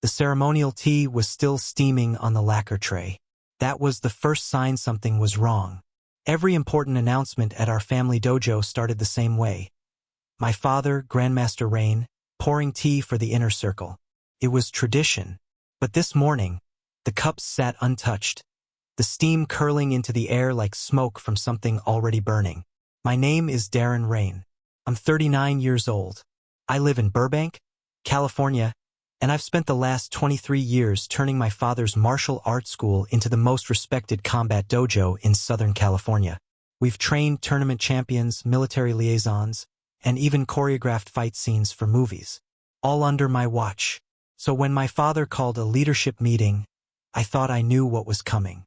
The ceremonial tea was still steaming on the lacquer tray. That was the first sign something was wrong. Every important announcement at our family dojo started the same way. My father, Grandmaster Rain, pouring tea for the inner circle. It was tradition. But this morning, the cups sat untouched, the steam curling into the air like smoke from something already burning. My name is Darren Rain. I'm 39 years old. I live in Burbank, California, and I've spent the last 23 years turning my father's martial arts school into the most respected combat dojo in Southern California. We've trained tournament champions, military liaisons, and even choreographed fight scenes for movies, all under my watch. So when my father called a leadership meeting, I thought I knew what was coming.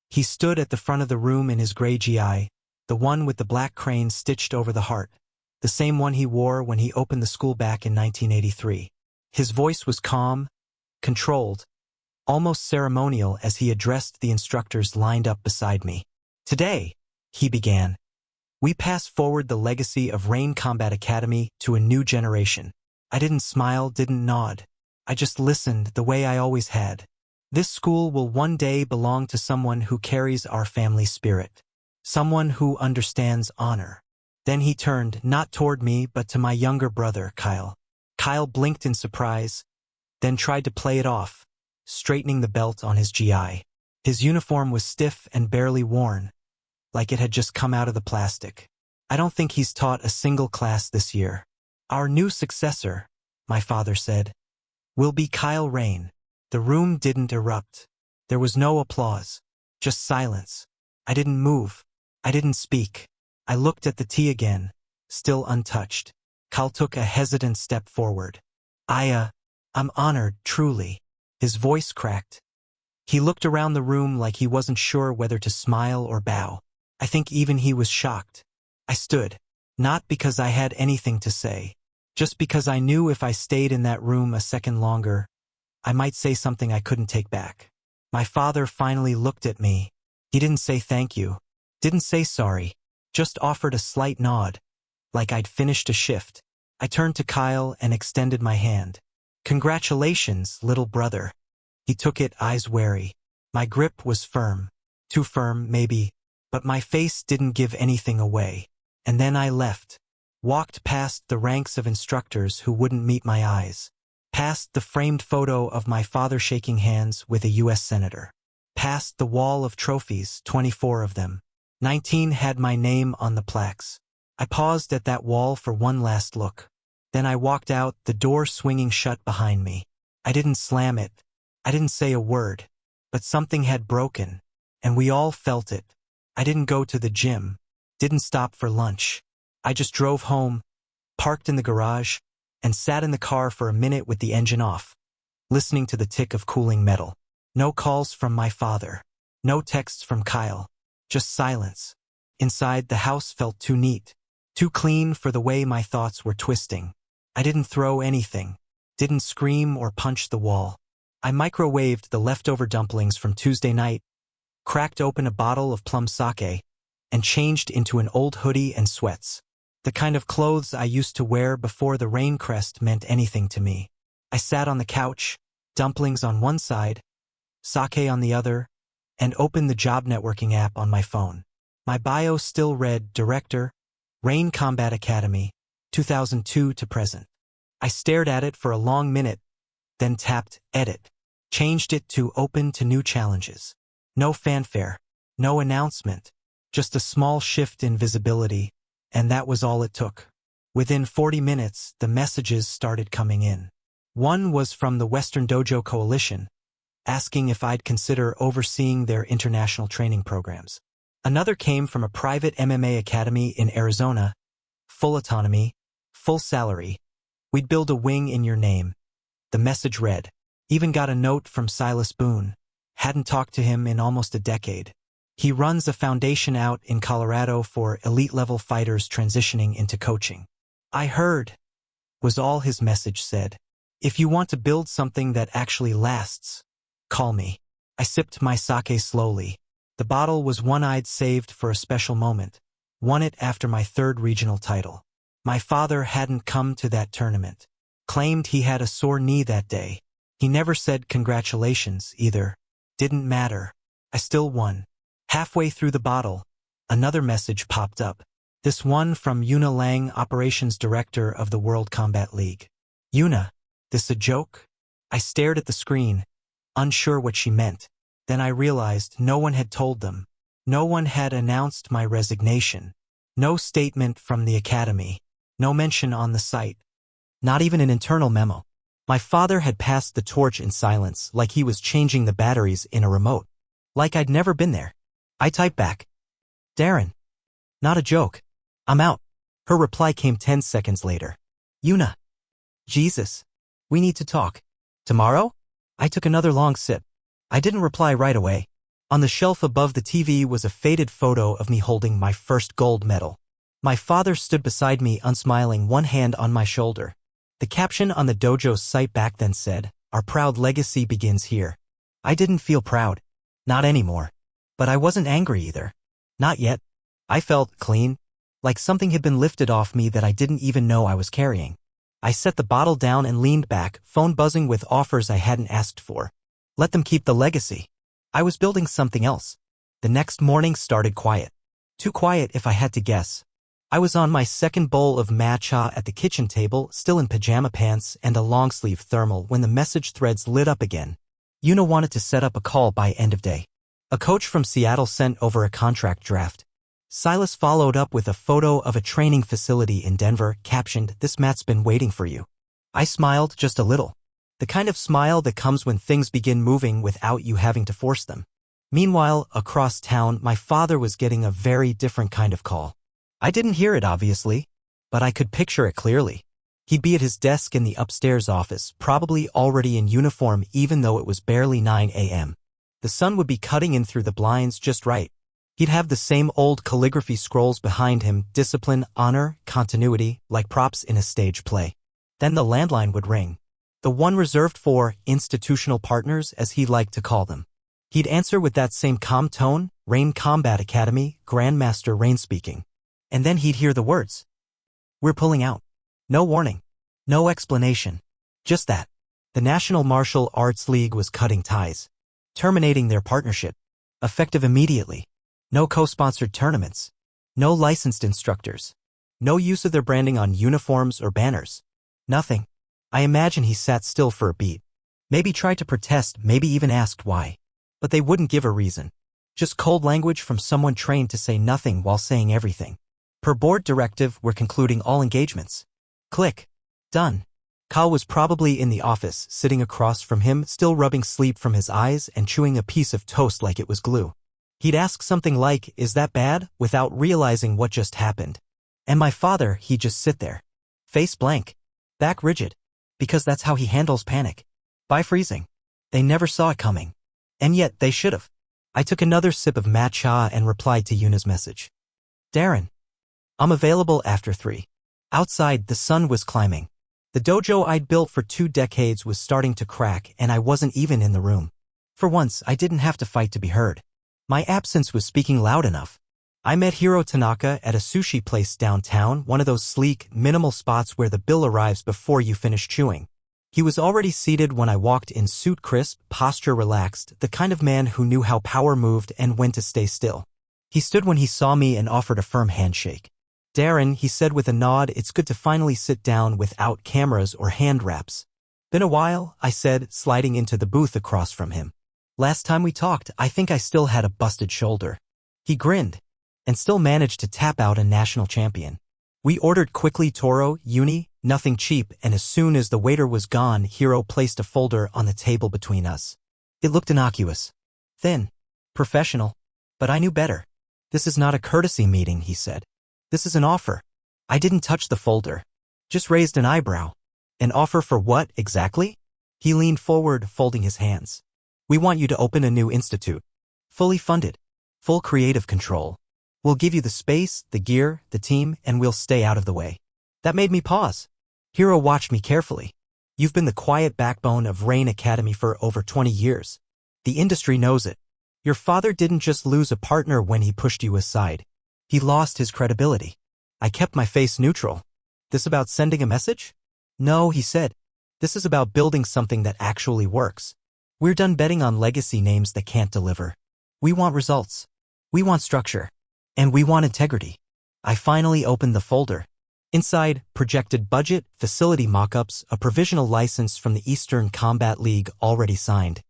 He stood at the front of the room in his gray GI, the one with the black crane stitched over the heart, the same one he wore when he opened the school back in 1983. His voice was calm, controlled, almost ceremonial as he addressed the instructors lined up beside me. Today, he began, we pass forward the legacy of Rain Combat Academy to a new generation. I didn't smile, didn't nod. I just listened the way I always had. This school will one day belong to someone who carries our family spirit. Someone who understands honor. Then he turned, not toward me, but to my younger brother, Kyle. Kyle blinked in surprise, then tried to play it off, straightening the belt on his GI. His uniform was stiff and barely worn, like it had just come out of the plastic. I don't think he's taught a single class this year. Our new successor, my father said, will be Kyle Rain. The room didn't erupt. There was no applause, just silence. I didn't move. I didn't speak. I looked at the tea again, still untouched. Kyle took a hesitant step forward. I'm honored, truly. His voice cracked. He looked around the room like he wasn't sure whether to smile or bow. I think even he was shocked. I stood, not because I had anything to say, just because I knew if I stayed in that room a second longer, I might say something I couldn't take back. My father finally looked at me. He didn't say thank you, didn't say sorry, just offered a slight nod, like I'd finished a shift. I turned to Kyle and extended my hand. Congratulations, little brother. He took it, eyes wary. My grip was firm. Too firm, maybe, but my face didn't give anything away. And then I left. Walked past the ranks of instructors who wouldn't meet my eyes. Past the framed photo of my father shaking hands with a U.S. senator. Past the wall of trophies, 24 of them. 19 had my name on the plaques. I paused at that wall for one last look. Then I walked out, the door swinging shut behind me. I didn't slam it. I didn't say a word. But something had broken, and we all felt it. I didn't go to the gym. Didn't stop for lunch. I just drove home, parked in the garage, and sat in the car for a minute with the engine off, listening to the tick of cooling metal. No calls from my father. No texts from Kyle. Just silence. Inside, the house felt too neat, too clean for the way my thoughts were twisting. I didn't throw anything. Didn't scream or punch the wall. I microwaved the leftover dumplings from Tuesday night, cracked open a bottle of plum sake, and changed into an old hoodie and sweats. The kind of clothes I used to wear before the rain crest meant anything to me. I sat on the couch, dumplings on one side, sake on the other, and opened the job networking app on my phone. My bio still read Director, Rain Combat Academy, 2002 to present. I stared at it for a long minute, then tapped Edit. Changed it to Open to New Challenges. No fanfare, no announcement, just a small shift in visibility, and that was all it took. Within 40 minutes, the messages started coming in. One was from the Western Dojo Coalition, asking if I'd consider overseeing their international training programs. Another came from a private MMA academy in Arizona. Full autonomy, full salary. We'd build a wing in your name. The message read. Even got a note from Silas Boone. Hadn't talked to him in almost a decade. He runs a foundation out in Colorado for elite-level fighters transitioning into coaching. I heard, was all his message said. If you want to build something that actually lasts, call me. I sipped my sake slowly. The bottle was one-eyed, saved for a special moment. Won it after my third regional title. My father hadn't come to that tournament. Claimed he had a sore knee that day. He never said congratulations, either. Didn't matter. I still won. Halfway through the bottle, another message popped up. This one from Yuna Lang, Operations Director of the World Combat League. Yuna, this a joke? I stared at the screen, unsure what she meant. Then I realized no one had told them. No one had announced my resignation. No statement from the academy. No mention on the site. Not even an internal memo. My father had passed the torch in silence, like he was changing the batteries in a remote. Like I'd never been there. I typed back. Darren. Not a joke. I'm out. Her reply came 10 seconds later. Yuna. Jesus. We need to talk. Tomorrow? I took another long sip. I didn't reply right away. On the shelf above the TV was a faded photo of me holding my first gold medal. My father stood beside me, unsmiling, one hand on my shoulder. The caption on the dojo's site back then said, "Our proud legacy begins here." I didn't feel proud. Not anymore. But I wasn't angry either. Not yet. I felt clean. Like something had been lifted off me that I didn't even know I was carrying. I set the bottle down and leaned back, phone buzzing with offers I hadn't asked for. Let them keep the legacy. I was building something else. The next morning started quiet. Too quiet if I had to guess. I was on my second bowl of matcha at the kitchen table, still in pajama pants and a long-sleeve thermal, when the message threads lit up again. Yuna wanted to set up a call by end of day. A coach from Seattle sent over a contract draft. Silas followed up with a photo of a training facility in Denver, captioned, "This mat's been waiting for you." I smiled just a little. The kind of smile that comes when things begin moving without you having to force them. Meanwhile, across town, my father was getting a very different kind of call. I didn't hear it, obviously, but I could picture it clearly. He'd be at his desk in the upstairs office, probably already in uniform even though it was barely 9 a.m. The sun would be cutting in through the blinds just right. He'd have the same old calligraphy scrolls behind him, discipline, honor, continuity, like props in a stage play. Then the landline would ring. The one reserved for institutional partners, as he liked to call them. He'd answer with that same calm tone, "Rain Combat Academy, Grandmaster Rain speaking." And then he'd hear the words. "We're pulling out." No warning. No explanation. Just that. The National Martial Arts League was cutting ties. Terminating their partnership. Effective immediately. No co-sponsored tournaments. No licensed instructors. No use of their branding on uniforms or banners. Nothing. I imagine he sat still for a beat. Maybe tried to protest, maybe even asked why. But they wouldn't give a reason. Just cold language from someone trained to say nothing while saying everything. Per board directive, we're concluding all engagements. Click. Done. Kyle was probably in the office, sitting across from him, still rubbing sleep from his eyes and chewing a piece of toast like it was glue. He'd ask something like, "Is that bad?" without realizing what just happened. And my father, he'd just sit there. Face blank. Back rigid. Because that's how he handles panic. By freezing. They never saw it coming. And yet, they should have. I took another sip of matcha and replied to Yuna's message. "Darren. I'm available after 3. Outside, the sun was climbing. The dojo I'd built for 2 decades was starting to crack, and I wasn't even in the room. For once, I didn't have to fight to be heard. My absence was speaking loud enough. I met Hiro Tanaka at a sushi place downtown, one of those sleek, minimal spots where the bill arrives before you finish chewing. He was already seated when I walked in, suit crisp, posture relaxed, the kind of man who knew how power moved and when to stay still. He stood when he saw me and offered a firm handshake. "Darren," he said with a nod, "it's good to finally sit down without cameras or hand wraps." "Been a while," I said, sliding into the booth across from him. "Last time we talked, I think I still had a busted shoulder." He grinned, and still managed to tap out a national champion. We ordered quickly Toro, uni, nothing cheap, and as soon as the waiter was gone, Hiro placed a folder on the table between us. It looked innocuous. Thin. Professional. But I knew better. "This is not a courtesy meeting," he said. "This is an offer." I didn't touch the folder. Just raised an eyebrow. "An offer for what, exactly?" He leaned forward, folding his hands. "We want you to open a new institute. Fully funded. Full creative control. We'll give you the space, the gear, the team, and we'll stay out of the way." That made me pause. Hiro watched me carefully. "You've been the quiet backbone of Rain Academy for over 20 years. The industry knows it. Your father didn't just lose a partner when he pushed you aside. He lost his credibility." I kept my face neutral. "This about sending a message?" "No," he said. This is about building something that actually works. We're done betting on legacy names that can't deliver. We want results. We want structure. And we want integrity. I finally opened the folder. Inside, projected budget, facility mock-ups, a provisional license from the Eastern Combat League already signed.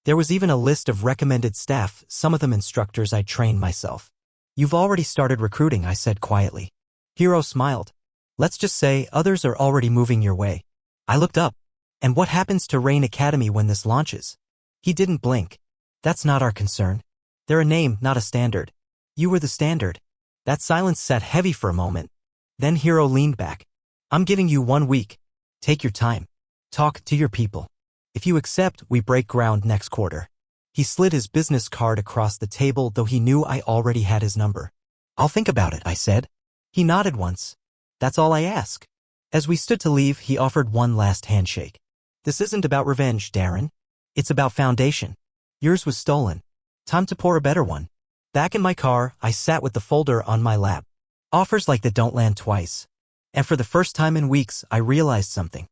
There was even a list of recommended staff, some of them instructors I'd trained myself. You've already started recruiting, I said quietly. Hiro smiled. Let's just say others are already moving your way. I looked up. And what happens to Rain Academy when this launches? He didn't blink. That's not our concern. They're a name, not a standard. You were the standard. That silence sat heavy for a moment. Then Hiro leaned back. I'm giving you 1 week. Take your time. Talk to your people. If you accept, we break ground next quarter. He slid his business card across the table, though he knew I already had his number. I'll think about it, I said. He nodded once. That's all I ask. As we stood to leave, he offered one last handshake. This isn't about revenge, Darren. It's about foundation. Yours was stolen. Time to pour a better one. Back in my car, I sat with the folder on my lap. Offers like that don't land twice. And for the first time in weeks, I realized something.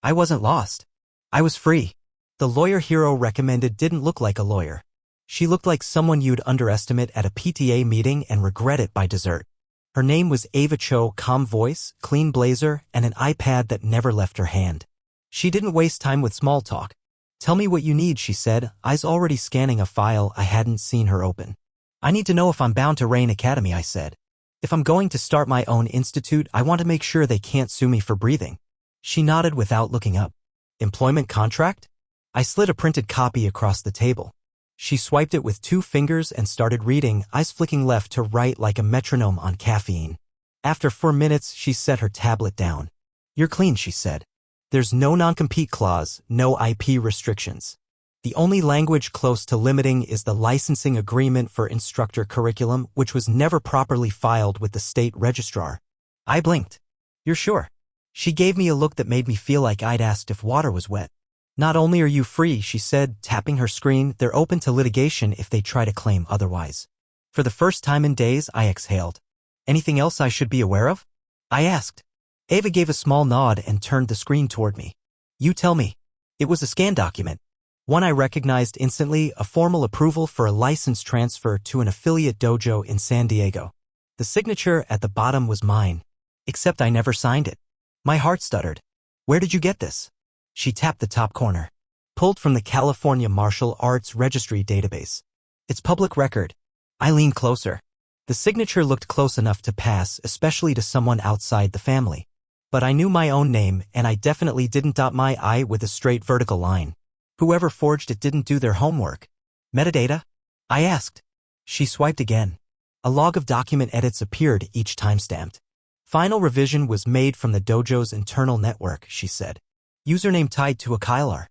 I wasn't lost. I was free. The lawyer Hiro recommended didn't look like a lawyer. She looked like someone you'd underestimate at a PTA meeting and regret it by dessert. Her name was Ava Cho, calm voice, clean blazer, and an iPad that never left her hand. She didn't waste time with small talk. Tell me what you need, she said, eyes already scanning a file I hadn't seen her open. I need to know if I'm bound to Rain Academy, I said. If I'm going to start my own institute, I want to make sure they can't sue me for breathing. She nodded without looking up. Employment contract? I slid a printed copy across the table. She swiped it with 2 fingers and started reading, eyes flicking left to right like a metronome on caffeine. After 4 minutes, she set her tablet down. You're clean, she said. There's no non-compete clause, no IP restrictions. The only language close to limiting is the licensing agreement for instructor curriculum, which was never properly filed with the state registrar. I blinked. You're sure? She gave me a look that made me feel like I'd asked if water was wet. Not only are you free, she said, tapping her screen, they're open to litigation if they try to claim otherwise. For the first time in days, I exhaled. Anything else I should be aware of? I asked. Ava gave a small nod and turned the screen toward me. You tell me. It was a scan document. One I recognized instantly, a formal approval for a license transfer to an affiliate dojo in San Diego. The signature at the bottom was mine. Except I never signed it. My heart stuttered. Where did you get this? She tapped the top corner. Pulled from the California Martial Arts Registry database. It's public record. I leaned closer. The signature looked close enough to pass, especially to someone outside the family. But I knew my own name, and I definitely didn't dot my I with a straight vertical line. Whoever forged it didn't do their homework. Metadata? I asked. She swiped again. A log of document edits appeared, each timestamped. Final revision was made from the dojo's internal network, she said. Username tied to a Kylar.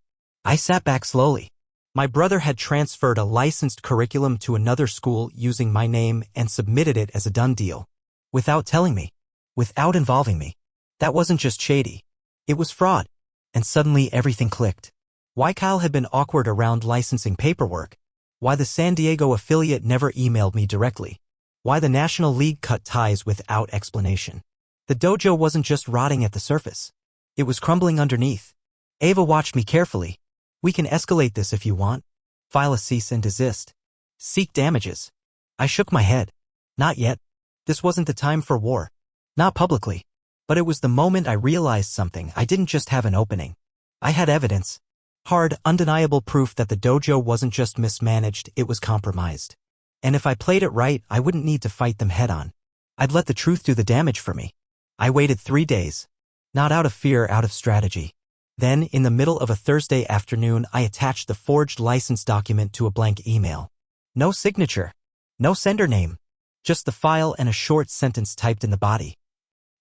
I sat back slowly. My brother had transferred a licensed curriculum to another school using my name and submitted it as a done deal. Without telling me. Without involving me. That wasn't just shady. It was fraud. And suddenly everything clicked. Why Kyle had been awkward around licensing paperwork. Why the San Diego affiliate never emailed me directly. Why the National League cut ties without explanation. The dojo wasn't just rotting at the surface. It was crumbling underneath. Ava watched me carefully. We can escalate this if you want. File a cease and desist. Seek damages. I shook my head. Not yet. This wasn't the time for war. Not publicly. But it was the moment I realized something. I didn't just have an opening. I had evidence. Hard, undeniable proof that the dojo wasn't just mismanaged, it was compromised. And if I played it right, I wouldn't need to fight them head-on. I'd let the truth do the damage for me. I waited 3 days. Not out of fear, out of strategy. Then, in the middle of a Thursday afternoon, I attached the forged license document to a blank email. No signature. No sender name. Just the file and a short sentence typed in the body.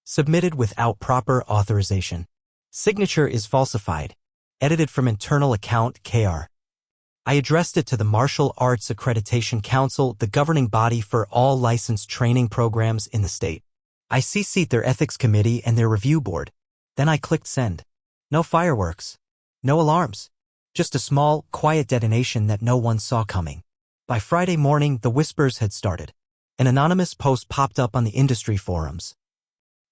Submitted without proper authorization. Signature is falsified. Edited from internal account KR. I addressed it to the Martial Arts Accreditation Council, the governing body for all licensed training programs in the state. I CC'd their ethics committee and their review board. Then I clicked send. No fireworks. No alarms. Just a small, quiet detonation that no one saw coming. By Friday morning, the whispers had started. An anonymous post popped up on the industry forums.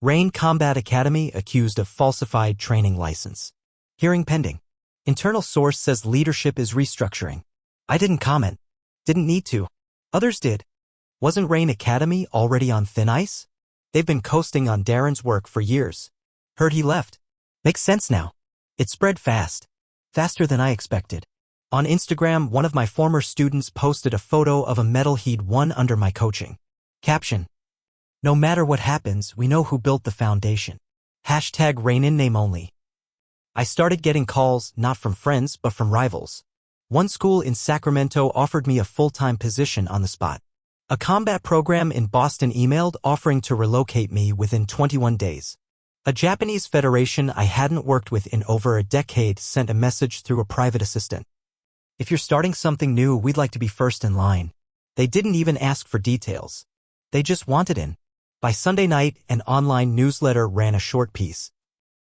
Rain Combat Academy accused of falsified training license. Hearing pending. Internal source says leadership is restructuring. I didn't comment. Didn't need to. Others did. Wasn't Rain Academy already on thin ice? They've been coasting on Darren's work for years. Heard he left. Makes sense now. It spread fast. Faster than I expected. On Instagram, one of my former students posted a photo of a medal he'd won under my coaching. Caption: no matter what happens, we know who built the foundation. Hashtag Rain in name only. I started getting calls, not from friends, but from rivals. One school in Sacramento offered me a full-time position on the spot. A combat program in Boston emailed offering to relocate me within 21 days. A Japanese federation I hadn't worked with in over a decade sent a message through a private assistant. If you're starting something new, we'd like to be first in line. They didn't even ask for details. They just wanted in. By Sunday night, an online newsletter ran a short piece.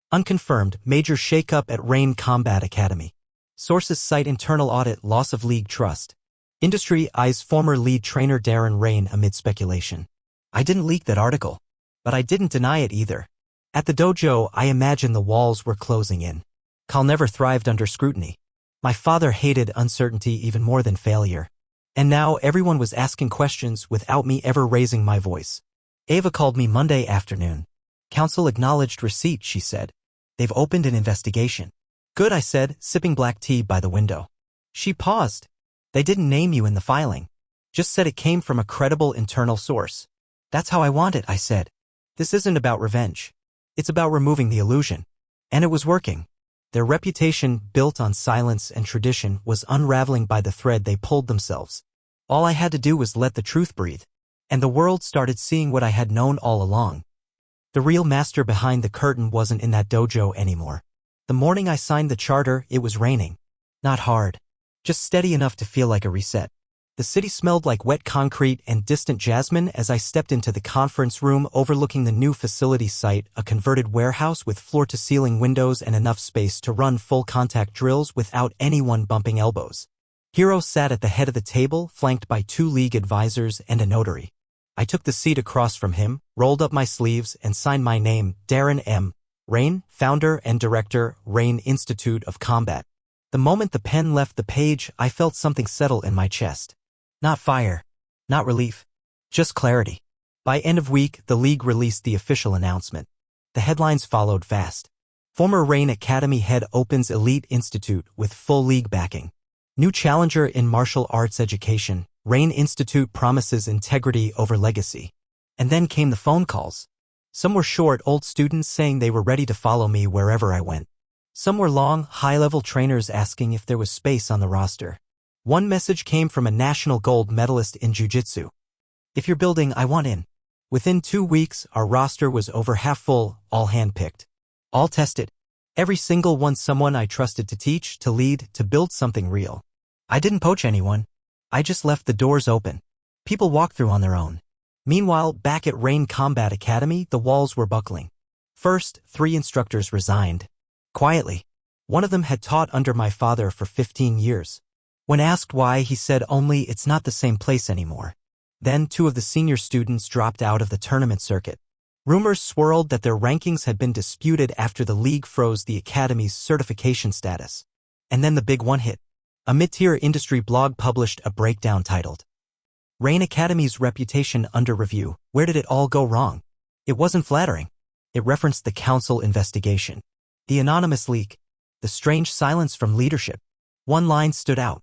Unconfirmed, major shakeup at Rain Combat Academy. Sources cite internal audit, loss of league trust. Industry eyes former lead trainer Darren Rain amid speculation. I didn't leak that article. But I didn't deny it either. At the dojo, I imagined the walls were closing in. Cal never thrived under scrutiny. My father hated uncertainty even more than failure. And now everyone was asking questions without me ever raising my voice. Ava called me Monday afternoon. Counsel acknowledged receipt, she said. They've opened an investigation. Good, I said, sipping black tea by the window. She paused. They didn't name you in the filing. Just said it came from a credible internal source. That's how I want it, I said. This isn't about revenge. It's about removing the illusion. And it was working. Their reputation, built on silence and tradition, was unraveling by the thread they pulled themselves. All I had to do was let the truth breathe. And the world started seeing what I had known all along. The real master behind the curtain wasn't in that dojo anymore. The morning I signed the charter, it was raining. Not hard. Just steady enough to feel like a reset. The city smelled like wet concrete and distant jasmine as I stepped into the conference room overlooking the new facility site, a converted warehouse with floor-to-ceiling windows and enough space to run full-contact drills without anyone bumping elbows. Hiro sat at the head of the table, flanked by 2 league advisors and a notary. I took the seat across from him, rolled up my sleeves, and signed my name, Darren M. Rain, founder and director, Rain Institute of Combat. The moment the pen left the page, I felt something settle in my chest. Not fire. Not relief. Just clarity. By end of week, the league released the official announcement. The headlines followed fast. Former Rain Academy head opens Elite Institute with full league backing. New challenger in martial arts education, Rain Institute promises integrity over legacy. And then came the phone calls. Some were short, old students saying they were ready to follow me wherever I went. Some were long, high-level trainers asking if there was space on the roster. One message came from a national gold medalist in jiu-jitsu. If you're building, I want in. Within 2 weeks, our roster was over half full, all hand-picked. All tested. Every single one someone I trusted to teach, to lead, to build something real. I didn't poach anyone. I just left the doors open. People walked through on their own. Meanwhile, back at Rain Combat Academy, the walls were buckling. First, 3 instructors resigned. Quietly. One of them had taught under my father for 15 years. When asked why, he said only it's not the same place anymore. Then 2 of the senior students dropped out of the tournament circuit. Rumors swirled that their rankings had been disputed after the league froze the academy's certification status. And then the big one hit. A mid-tier industry blog published a breakdown titled, Rain Academy's Reputation Under Review. Where did it all go wrong? It wasn't flattering. It referenced the council investigation. The anonymous leak. The strange silence from leadership. One line stood out.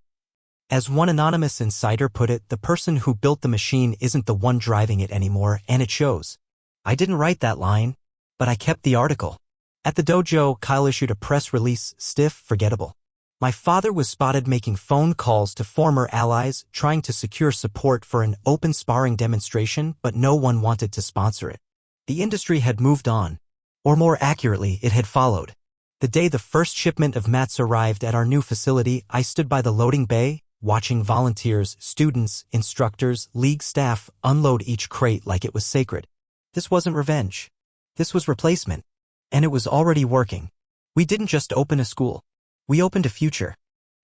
As one anonymous insider put it, the person who built the machine isn't the one driving it anymore, and it shows. I didn't write that line, but I kept the article. At the dojo, Kyle issued a press release, stiff, forgettable. My father was spotted making phone calls to former allies, trying to secure support for an open sparring demonstration, but no one wanted to sponsor it. The industry had moved on. Or more accurately, it had followed. The day the first shipment of mats arrived at our new facility, I stood by the loading bay, watching volunteers, students, instructors, league staff unload each crate like it was sacred. This wasn't revenge. This was replacement. And it was already working. We didn't just open a school. We opened a future.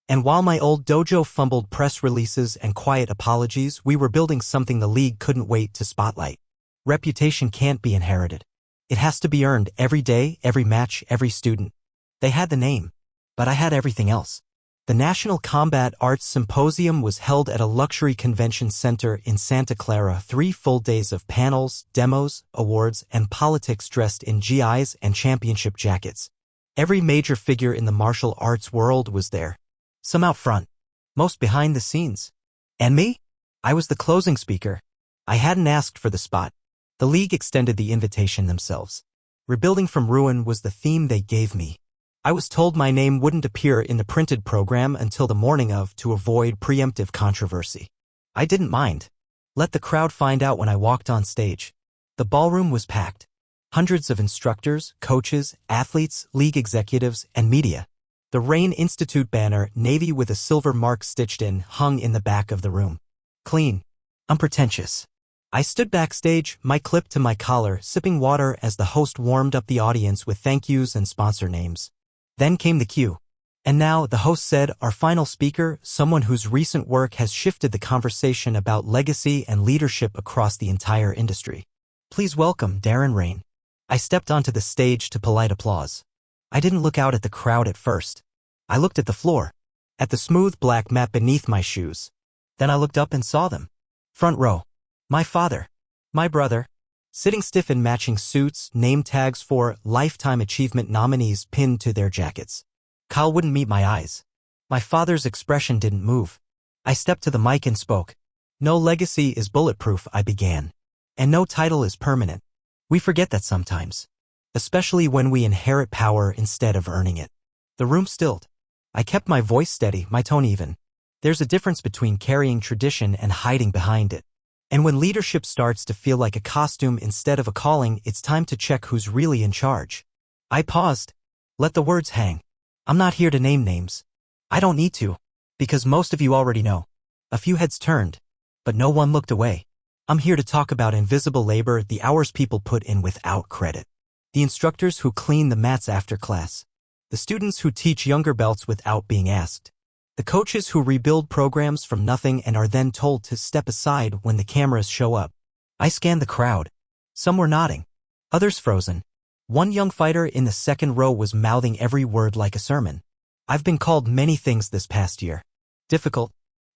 And while my old dojo fumbled press releases and quiet apologies, we were building something the league couldn't wait to spotlight. Reputation can't be inherited. It has to be earned every day, every match, every student. They had the name. but I had everything else. The National Combat Arts Symposium was held at a luxury convention center in Santa Clara. 3 full days of panels, demos, awards, and politics dressed in GIs and championship jackets. Every major figure in the martial arts world was there. Some out front, most behind the scenes. And me? I was the closing speaker. I hadn't asked for the spot. The league extended the invitation themselves. Rebuilding from ruin was the theme they gave me. I was told my name wouldn't appear in the printed program until the morning of to avoid preemptive controversy. I didn't mind. Let the crowd find out when I walked on stage. The ballroom was packed. Hundreds of instructors, coaches, athletes, league executives, and media. The Rain Institute banner, navy with a silver mark stitched in, hung in the back of the room. Clean. Unpretentious. I stood backstage, mic clipped to my collar, sipping water as the host warmed up the audience with thank yous and sponsor names. Then came the cue. And now, the host said, our final speaker, someone whose recent work has shifted the conversation about legacy and leadership across the entire industry. Please welcome Darren Rain. I stepped onto the stage to polite applause. I didn't look out at the crowd at first. I looked at the floor, at the smooth black mat beneath my shoes. Then I looked up and saw them. Front row. My father. My brother. Sitting stiff in matching suits, name tags for Lifetime Achievement nominees pinned to their jackets. Kyle wouldn't meet my eyes. My father's expression didn't move. I stepped to the mic and spoke. No legacy is bulletproof, I began. And no title is permanent. We forget that sometimes. Especially when we inherit power instead of earning it. The room stilled. I kept my voice steady, my tone even. There's a difference between carrying tradition and hiding behind it. And when leadership starts to feel like a costume instead of a calling, it's time to check who's really in charge. I paused. Let the words hang. I'm not here to name names. I don't need to, because most of you already know. A few heads turned, but no one looked away. I'm here to talk about invisible labor, the hours people put in without credit. The instructors who clean the mats after class. The students who teach younger belts without being asked. The coaches who rebuild programs from nothing and are then told to step aside when the cameras show up. I scanned the crowd. Some were nodding. Others frozen. One young fighter in the second row was mouthing every word like a sermon. I've been called many things this past year. Difficult,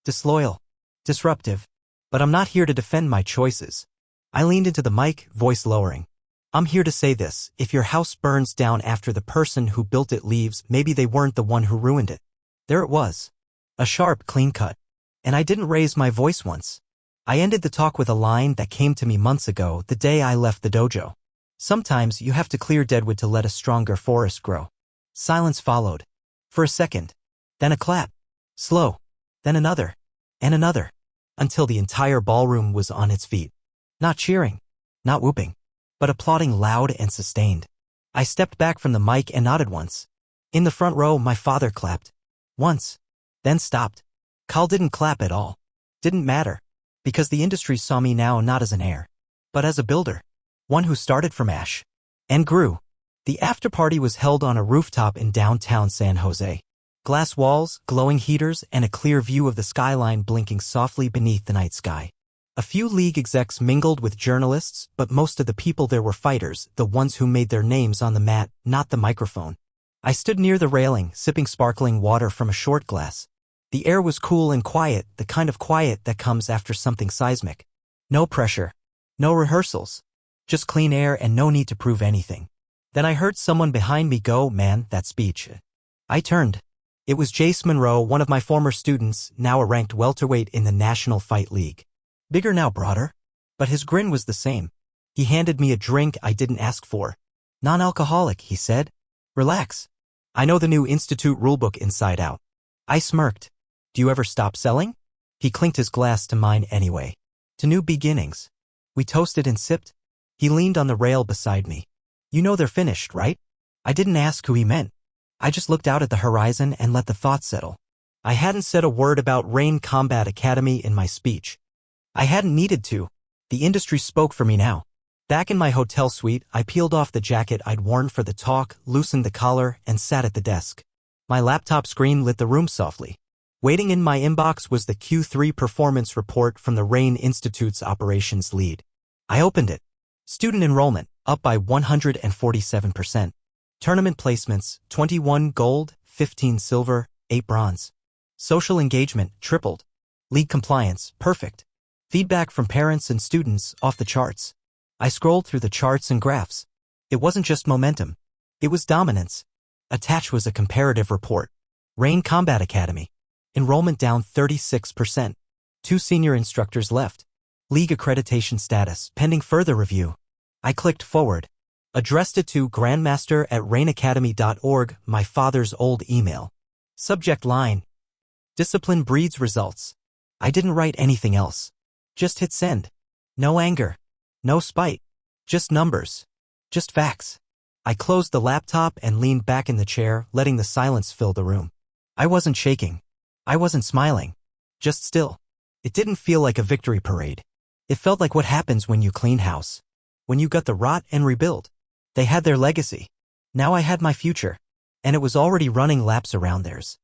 disloyal, disruptive. But I'm not here to defend my choices. I leaned into the mic, voice lowering. I'm here to say this, if your house burns down after the person who built it leaves, maybe they weren't the one who ruined it. There it was. A sharp, clean cut. And I didn't raise my voice once. I ended the talk with a line that came to me months ago, the day I left the dojo. Sometimes you have to clear deadwood to let a stronger forest grow. Silence followed. For a second. Then a clap. Slow. Then another. And another. Until the entire ballroom was on its feet. Not cheering. Not whooping. But applauding loud and sustained. I stepped back from the mic and nodded once. In the front row, my father clapped. Once. Then stopped. Kyle didn't clap at all. Didn't matter. Because the industry saw me now not as an heir, but as a builder. One who started from ash. And grew. The after-party was held on a rooftop in downtown San Jose. Glass walls, glowing heaters, and a clear view of the skyline blinking softly beneath the night sky. A few league execs mingled with journalists, but most of the people there were fighters, the ones who made their names on the mat, not the microphone. I stood near the railing, sipping sparkling water from a short glass. The air was cool and quiet, the kind of quiet that comes after something seismic. No pressure. No rehearsals. Just clean air and no need to prove anything. Then I heard someone behind me go, man, that speech. I turned. It was Jace Monroe, one of my former students, now a ranked welterweight in the National Fight League. Bigger now, broader. But his grin was the same. He handed me a drink I didn't ask for. Non-alcoholic, he said. Relax. I know the new Institute rulebook inside out. I smirked. Do you ever stop selling? He clinked his glass to mine anyway. To new beginnings. We toasted and sipped. He leaned on the rail beside me. You know they're finished, right? I didn't ask who he meant. I just looked out at the horizon and let the thoughts settle. I hadn't said a word about Rain Combat Academy in my speech. I hadn't needed to. The industry spoke for me now. Back in my hotel suite, I peeled off the jacket I'd worn for the talk, loosened the collar, and sat at the desk. My laptop screen lit the room softly. Waiting in my inbox was the Q3 performance report from the Rain Institute's operations lead. I opened it. Student enrollment, up by 147%. Tournament placements, 21 gold, 15 silver, 8 bronze. Social engagement, tripled. League compliance, perfect. Feedback from parents and students, off the charts. I scrolled through the charts and graphs. It wasn't just momentum. It was dominance. Attached was a comparative report. Rain Combat Academy. Enrollment down 36%. 2 senior instructors left. League accreditation status, pending further review. I clicked forward. Addressed it to grandmaster@rainacademy.org, my father's old email. Subject line: Discipline breeds results. I didn't write anything else. Just hit send. No anger. No spite. Just numbers. Just facts. I closed the laptop and leaned back in the chair, letting the silence fill the room. I wasn't shaking. I wasn't smiling. Just still. It didn't feel like a victory parade. It felt like what happens when you clean house. When you gut the rot and rebuild. They had their legacy. Now I had my future. And it was already running laps around theirs.